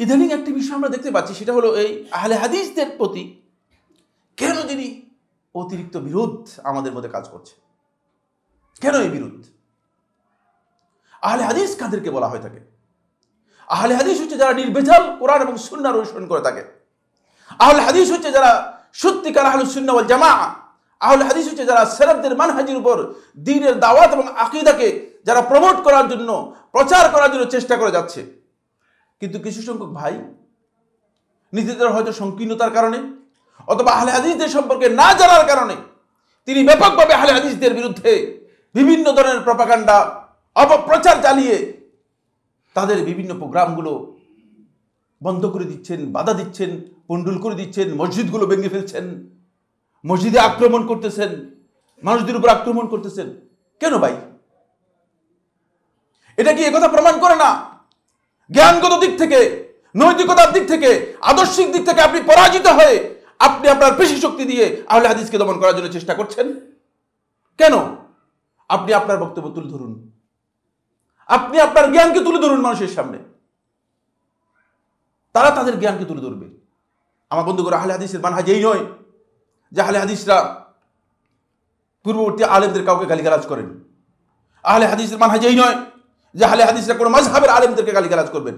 ইদানিং একটি বিষয় আমরা দেখতে পাচ্ছি, সেটা হলো এই আহলে হাদিসদের প্রতি কেন যিনি অতিরিক্ত বিরোধ আমাদের মধ্যে কাজ করছে। কেন এই বিরোধ? আহলে হাদিস কাদেরকে বলা হয়ে থাকে? আহলে হাদিস হচ্ছে যারা নির্ভেজাল কোরআন এবং সুন্নাহর অনুসরণ করে থাকে। আহলে হাদিস হচ্ছে যারা সত্যিকার আহলুস সুন্নাহ ওয়াল জামাআহ। আহলে হাদিস হচ্ছে যারা সালাফদের মানহাজের উপর দ্বীনের দাওয়াত এবং আকীদাকে যারা প্রমোট করার জন্য, প্রচার করার জন্য চেষ্টা করে যাচ্ছে। কিন্তু কিছু সংখ্যক ভাই নিজেদের হয়তো সংকীর্ণতার কারণে অথবা আহলে হাদিসদের সম্পর্কে না জানার কারণে তিনি ব্যাপকভাবে আহলে হাদিসদের বিরুদ্ধে বিভিন্ন ধরনের প্রপাগান্ডা, অপপ্রচার চালিয়ে তাদের বিভিন্ন প্রোগ্রামগুলো বন্ধ করে দিচ্ছেন, বাধা দিচ্ছেন, পন্ডুল করে দিচ্ছেন, মসজিদগুলো ভেঙে ফেলছেন, মসজিদে আক্রমণ করতেছেন, মানুষদের উপর আক্রমণ করতেছেন। কেন ভাই? এটা কি একথা প্রমাণ করে না জ্ঞানগত দিক থেকে, নৈতিকতার দিক থেকে, আদর্শিক দিক থেকে আপনি পরাজিত হয়ে আপনি আপনার পেশি শক্তি দিয়ে আহলে হাদিসকে দমন করার জন্য চেষ্টা করছেন? কেন? আপনি আপনার বক্তব্য তুলে ধরুন, আপনি আপনার জ্ঞানকে তুলে ধরুন মানুষের সামনে, তারা তাদের জ্ঞানকে তুলে ধরবে। আমার বন্ধুগণ, আহলে হাদিসের মানহাজ এই নয় যে আহলে হাদিসরা পূর্ববর্তী আলেমদের কাউকে গালিগালাজ করেন। আহলে হাদিসের মানহাজ এই নয় যে আহলে হাদিসরা কোনো মাযহাবের আলেমদেরকে গালিগালাজ করবেন।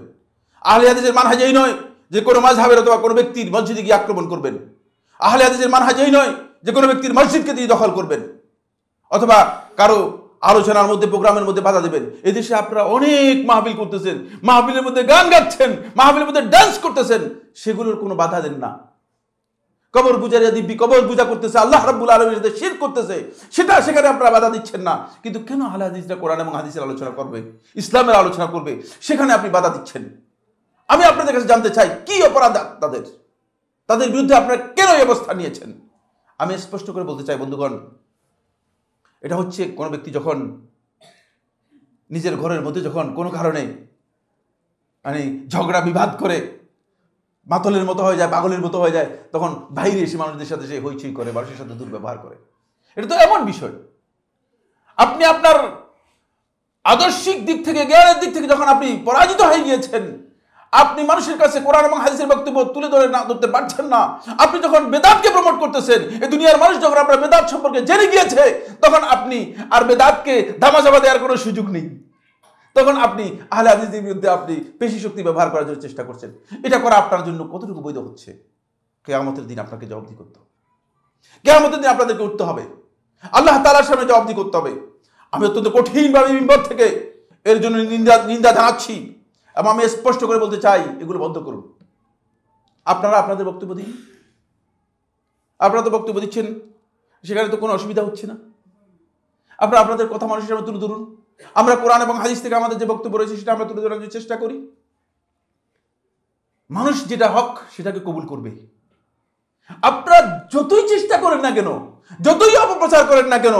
আহলে হাদিসের মানহাজ এই নয় যে কোনো মাযহাবের অথবা কোনো ব্যক্তির মসজিদে গিয়ে আক্রমণ করবেন। আহলে হাদিসের মানহাজ এই নয় যে কোনো ব্যক্তির মসজিদকে দিয়ে দখল করবেন অথবা কারো আলোচনার মধ্যে, প্রোগ্রামের মধ্যে বাধা দেবেন। এদেশে আপনারা অনেক মাহফিল করতেছেন, মাহফিলের মধ্যে গান গাচ্ছেন, মাহফিলের মধ্যে ডান্স করতেছেন, সেগুলোর কোনো বাধা দেন না। কবর পূজারীরা দিব্যি কবর পূজা করতেছে, আল্লাহ রাব্বুল আলামিনের সাথে শিরক করতেছে, সেখানে আপনারা বাধা দিচ্ছেন না। কিন্তু কেন আহলে হাদিসরা কোরআন এবং হাদিসের আলোচনা করবে, ইসলামের আলোচনা করবে, সেখানে আপনি বাধা দিচ্ছেন? আমি আপনাদের কাছে জানতে চাই, কি অপরাধ তাদের বিরুদ্ধে আপনারা কেন এই অবস্থা নিয়েছেন? আমি স্পষ্ট করে বলতে চাই বন্ধুগণ, এটা হচ্ছে কোনো ব্যক্তি যখন নিজের ঘরের মধ্যে যখন কোনো কারণে মানে ঝগড়া বিবাদ করে মাতলের মতো হয়ে যায়, পাগলের মতো হয়ে যায়, তখন বাইরে এসে মানুষদের সাথে সে হইচই করে, মানুষের সাথে দুর্ব্যবহার করে। এটা তো এমন বিষয়, আপনি আপনার আদর্শিক দিক থেকে, জ্ঞানের দিক থেকে যখন আপনি পরাজিত হয়ে গিয়েছেন, আপনি মানুষের কাছে কোরআন এবং হাদিসের বক্তব্য তুলে ধরতে পারছেন না, আপনি যখন বেদাতকে প্রমোট করতেছেন, এই দুনিয়ার মানুষ যখন আপনার বেদাত সম্পর্কে জেনে গিয়েছে, তখন আপনি আর বেদাতকে ধামাচাপা দেওয়ার কোনো সুযোগ নেই। তখন আপনি আহলে হাদিসের বিরুদ্ধে আপনি পেশি শক্তি ব্যবহার করার জন্য চেষ্টা করছেন। এটা করা আপনার জন্য কতটুকু বৈধ হচ্ছে? কিয়ামতের দিন আপনাকে জবাবদিহি করতে হবে। কিয়ামতের দিন আপনাদেরকে উঠতে হবে, আল্লাহ তাআলার সামনে জবাবদিহি করতে হবে। আমি অত্যন্ত কঠিনভাবে মিম্বর থেকে এর জন্য নিন্দা জানাচ্ছি এবং আমি স্পষ্ট করে বলতে চাই, এগুলো বন্ধ করুন। আপনারা আপনাদের বক্তব্য দিন, আপনারা তো বক্তব্য দিচ্ছেন, সেখানে তো কোনো অসুবিধা হচ্ছে না। আপনারা আপনাদের কথা মানুষের সামনে তুলে ধরুন। আমরা কোরআন এবং হাদিস থেকে আমাদের যে বক্তব্য রয়েছে সেটা আমরা তুলে ধরার চেষ্টা করি। মানুষ যেটা হক সেটাকে কবুল করবে। আপনারা যতই চেষ্টা করেন না কেন, যতই অপপ্রচার করেন না কেন,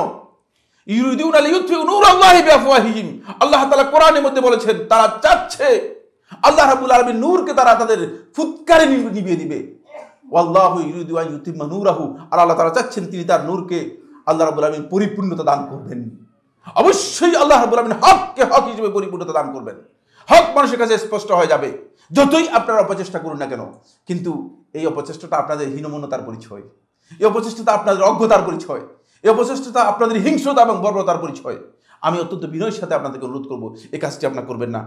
ইউরিদুনা লিইউতফিউ নূরাল্লাহি বিআফওয়াহিহিম, আল্লাহ তাআলা কোরআনের মধ্যে বলেছেন তারা চাচ্ছে আল্লাহ রাব্বুল আলামিন নূরকে তারা তাদের ফুৎকারে নিভিয়ে দিবে। ওয়াল্লাহু ইউরিদু আন ইউতিম্মা নূরাহু, আর আল্লাহ তাআলা চাচ্ছেন তিনি তার নূরকে আল্লাহ রাব্বুল আলামিন পরিপূর্ণতা দান করবেন। অবশ্যই আল্লাহ রাব্বুল আলামিন হককে হক হিসেবে পরিপূর্ণতা দান করবেন। হক মানুষের কাছে স্পষ্ট হয়ে যাবে, যতই আপনারা অপচেষ্টা করুন না কেন। কিন্তু এই অপচেষ্টাটা আপনাদের হীনমন্যতার পরিচয়, এই অপচেষ্টাটা আপনাদের অজ্ঞতার পরিচয়, এই অপচেষ্টাটা আপনাদের হিংস্রতা এবং বর্বরতার পরিচয়। আমি অত্যন্ত বিনয়ের সাথে আপনাদেরকে অনুরোধ করবো, এই কাজটি আপনারা করবেন না।